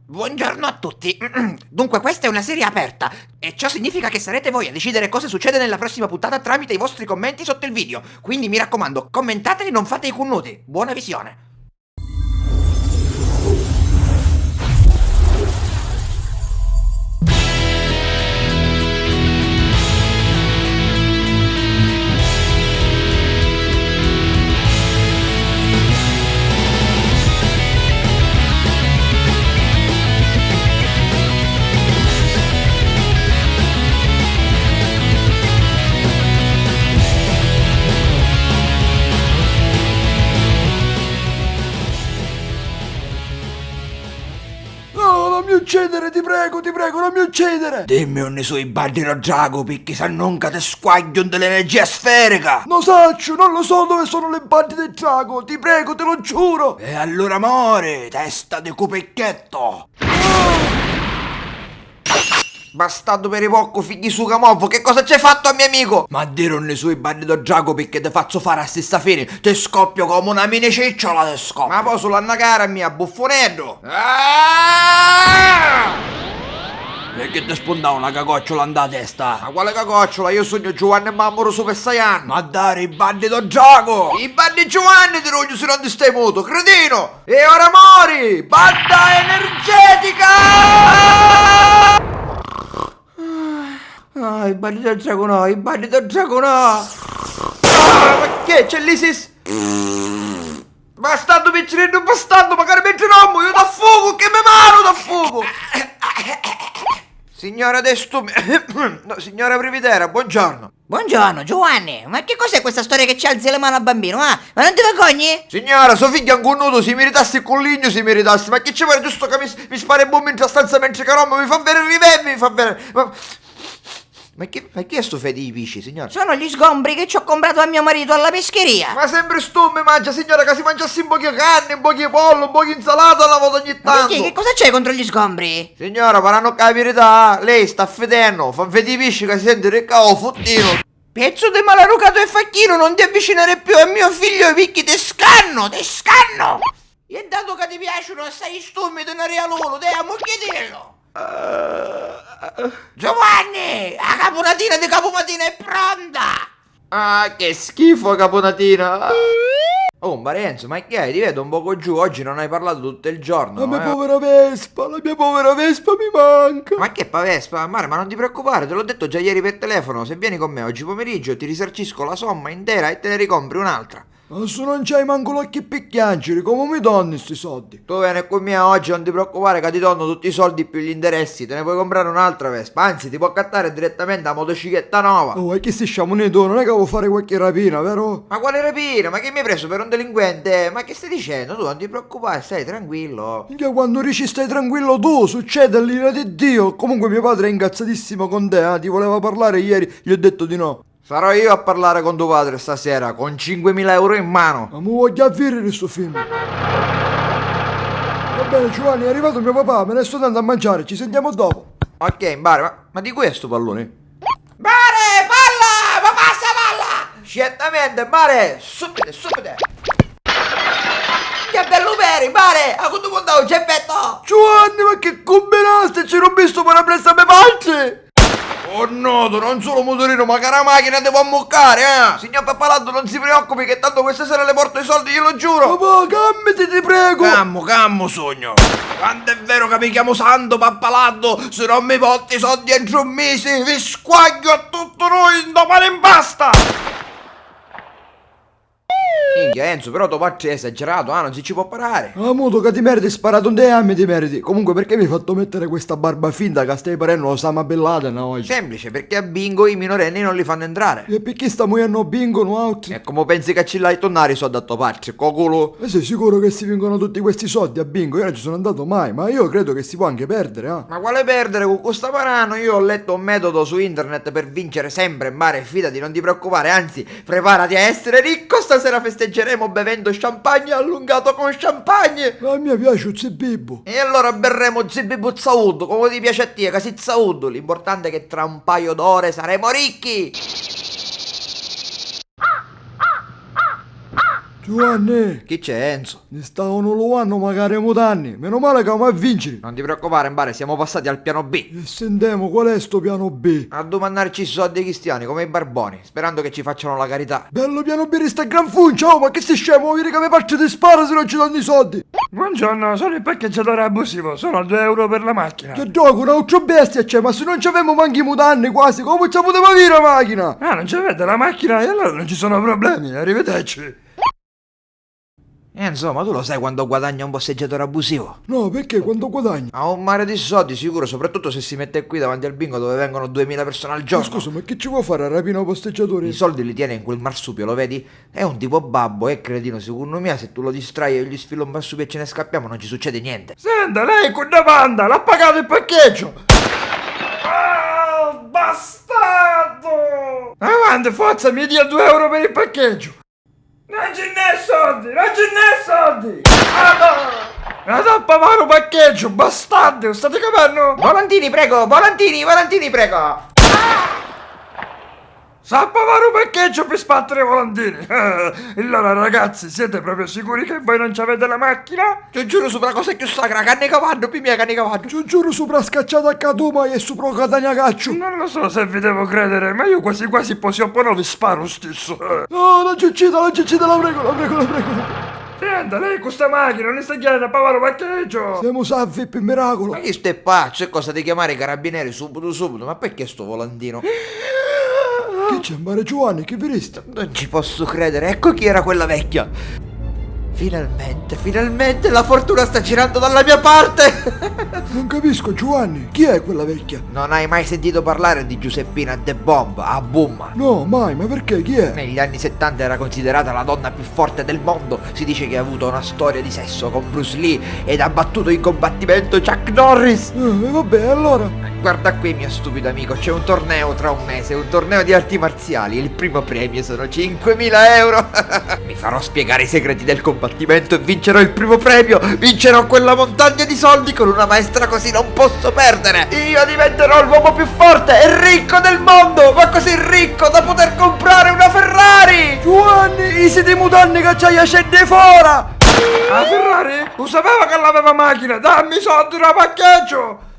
Buongiorno a tutti. Dunque, questa è una serie aperta e ciò significa che sarete voi a decidere cosa succede nella prossima puntata tramite i vostri commenti sotto il video. Quindi mi raccomando, commentate e non fate i connuti. Buona visione. Non mi uccidere, ti prego, non mi uccidere! Dimmi ogni sui bandino drago, perché se nunca ti squaglio dell'energia sferica! Non saccio, non lo so dove sono le bandi del drago, ti prego, te lo giuro! E allora muore, testa di cupecchietto! Bastardo per i pocco, figli su Camovo, che cosa c'hai fatto a mio amico? Ma dire ogni sui bandito drago perché ti faccio fare a stessa fine, ti scoppio come una mini cicciola, ti scoppio! Ma poi sulla cara mia, buffonello! Perché ti spondava una cagocciola andata testa? Ma quale cagocciola? Io sogno Giovanni e Mammoro Super Saiyan! Ma dare i bandito drago! I bandi Giovanni ti rogno se non ti stai muto, cretino! E ora mori! Banda energetica! Ah, i bandi del drago no, i bandi del drago no! Ah, ma che? C'è l'Isis? Bastardo piccerino, bastardo, magari mi girommo, io da fuoco, che mi mano da fuoco! Signora Destumi... no, signora Prividera, buongiorno. Buongiorno Giovanni, ma che cos'è questa storia che ci alzi le mani al bambino? Ma non ti vergogni? Signora, suo figlio è un connuto, si meritasse il colligno, si meritasse, ma che ci vuole giusto che mi spara bombe in stanza mentre carombo, mi fa bene il riverbi, mi fa bene... Ma chi è sto fede di pisci, signora? Sono gli sgombri che ci ho comprato a mio marito alla pescheria. Ma sempre stumme mangia, signora, che si mangiasse un po' di carne, un po' di pollo, un po' di insalata la volta ogni Ma tanto. perché? Che cosa c'è contro gli sgombri? Signora, faranno la verità, lei sta fedendo, fa fede di pisci che si sente ricavo fottino. Pezzo di malarucato e facchino, non ti avvicinare più a mio figlio perché ti scanno, ti scanno. E dato che ti piacciono assai stumi, te ne realolo, te amo chiederlo. Giovanni, la caponatina di Capomatina è pronta! Ah, che schifo caponatina! Oh, Marenzo, ma che hai? Ti vedo un poco giù, oggi non hai parlato tutto il giorno. La mia povera Vespa mi manca! Ma che Vespa? Mare, ma non ti preoccupare, te l'ho detto già ieri per telefono, se vieni con me oggi pomeriggio ti risarcisco la somma intera e te ne ricompri un'altra. Adesso non c'hai manco l'occhio per piangere, come mi donne sti soldi? Tu vieni con me oggi, non ti preoccupare che ti donno tutti i soldi più gli interessi, te ne puoi comprare un'altra Vespa, anzi ti può cattare direttamente la motocicletta nuova. Oh, e che si sciamonito, non è che devo fare qualche rapina, vero? Ma quale rapina? Ma che mi hai preso per un delinquente? Ma che stai dicendo? Tu non ti preoccupare, stai tranquillo. Minchia, quando dici stai tranquillo tu, succede all'ira di Dio. Comunque mio padre è incazzatissimo con te, ti voleva parlare ieri, gli ho detto di no. Sarò io a parlare con tuo padre stasera, con 5.000 euro in mano. Ma mi voglio avvirare questo film. Va bene Giovanni, è arrivato mio papà, me ne sto andando a mangiare, ci sentiamo dopo. Ok, Bare, ma di questo pallone? Bare, palla! Ma passa palla! Certamente, Bare, subito! Che bello peri, Bare! A quanto punto un geppetto? Giovanni, ma che combinaste? Ci rubi sto parabrezza me palce! Oh no, non solo motorino, ma che la macchina devo ammoccare, eh! Signor Pappaladdo, non si preoccupi che tanto questa sera le porto i soldi, glielo giuro! Papà, cammiti, ti prego! Cammo, sogno! Quando è vero che mi chiamo Santo Pappaladdo, se non mi porti i soldi entro un mese, vi squaglio a tutto noi, domani in pasta! Minchia Enzo, però tuo padre è esagerato, non si ci può parare. Ah, muto che ti meriti, sparato un anni ti meriti. Comunque perché mi hai fatto mettere questa barba finta che stai parendo Osama Bin Laden oggi? Semplice, perché a bingo i minorenni non li fanno entrare. E perché stiamo a bingo, no out? E come pensi che ci l'hai tornare i soldi a tuo padre, cocolo? E sei sicuro che si vincono tutti questi soldi a bingo? Io non ci sono andato mai, ma io credo che si può anche perdere, eh? Ma quale perdere con questo parano? Io ho letto un metodo su internet per vincere sempre, Mare, fidati, non ti preoccupare, anzi, preparati a essere ricco, stasera festeggeremo bevendo champagne allungato con champagne. Ma a me piace il zibibbo. E allora berremo zibibbu zaud, come ti piace a te, che si zaud. L'importante è che tra un paio d'ore saremo ricchi. Giovanni, Chi c'è, Enzo? ne stavano lovando magari mutanni. Meno male che mai vincere. Non ti preoccupare, Mbare, siamo passati al piano B. E sentiamo qual è sto piano B. A domandarci i soldi ai cristiani, come i barboni, sperando che ci facciano la carità. Bello piano B di sta gran funcia, oh, ma che sei scemo? Vuoi dire che mi faccio di spara se non ci danno i soldi? Buongiorno, sono il parcheggiatore abusivo, sono 2 euro per la macchina. Che gioco, un altro bestia c'è, ma se non ci avevamo manchi i mutanni quasi, come ci poteva dire la macchina? Ah, non ci avete la macchina e allora non ci sono problemi, arrivederci. Enzo, ma tu lo sai quando guadagna un bosseggiatore abusivo? No, perché quando guadagni? Ha un mare di soldi sicuro, soprattutto se si mette qui davanti al bingo dove vengono 2000 persone al giorno. Scusa, ma che ci vuoi fare a rapire un posteggiatore? I soldi li tiene in quel marsupio, lo vedi? È un tipo babbo, è cretino, secondo me se tu lo distrai e gli sfilo un marsupio e ce ne scappiamo non ci succede niente. Senta, lei con la banda, l'ha pagato il parcheggio. Ah, bastardo! Avanti, forza, mi dia 2 euro per il parcheggio. Non ce n'è soldi, non ce n'è soldi! Ah, da pavaro parcheggio, bastardo, state capendo? Volantini, prego, volantini, prego! Sa pavaro parcheggio per sbattere i volantini. Allora ragazzi, siete proprio sicuri che voi non ci avete la macchina? Ti giuro sopra cosa più sacra, canne cavallo, mia canne cavallo. Ci giuro sopra scacciata a Catuma e sopra Catania Caccio. Non lo so se vi devo credere, ma io quasi quasi poi vi sparo stesso. No, la giucita, la prego, la prego. Senta, lei con questa macchina non sta chiedendo a pavaro parcheggio. Siamo salvi per miracolo. Ma chi stai pazzo? È cosa di chiamare i carabinieri subito, ma perché sto volantino? Che c'è, Mare Giovanni, che verista? Non ci posso credere, ecco chi era quella vecchia. Finalmente la fortuna sta girando dalla mia parte. Non capisco, Giovanni, chi è quella vecchia? Non hai mai sentito parlare di Giuseppina De Bomb a Boom? No, mai, ma perché, chi è? Negli anni 70 era considerata la donna più forte del mondo. Si dice che ha avuto una storia di sesso con Bruce Lee ed ha battuto in combattimento Chuck Norris. Vabbè, allora. Guarda qui, mio stupido amico, c'è un torneo tra un mese, un torneo di arti marziali. Il primo premio sono 5.000 euro. Mi farò spiegare i segreti del combattimento e vincerò il primo premio. Vincerò quella montagna di soldi con una maestra così non posso perdere. Io diventerò l'uomo più forte e ricco del mondo, ma così ricco da poter comprare una Ferrari. Giovanni, i siete mutanni che c'hai a scendere fuori. La Ferrari? Lo sapeva che l'aveva macchina, dammi i soldi da parcheggio.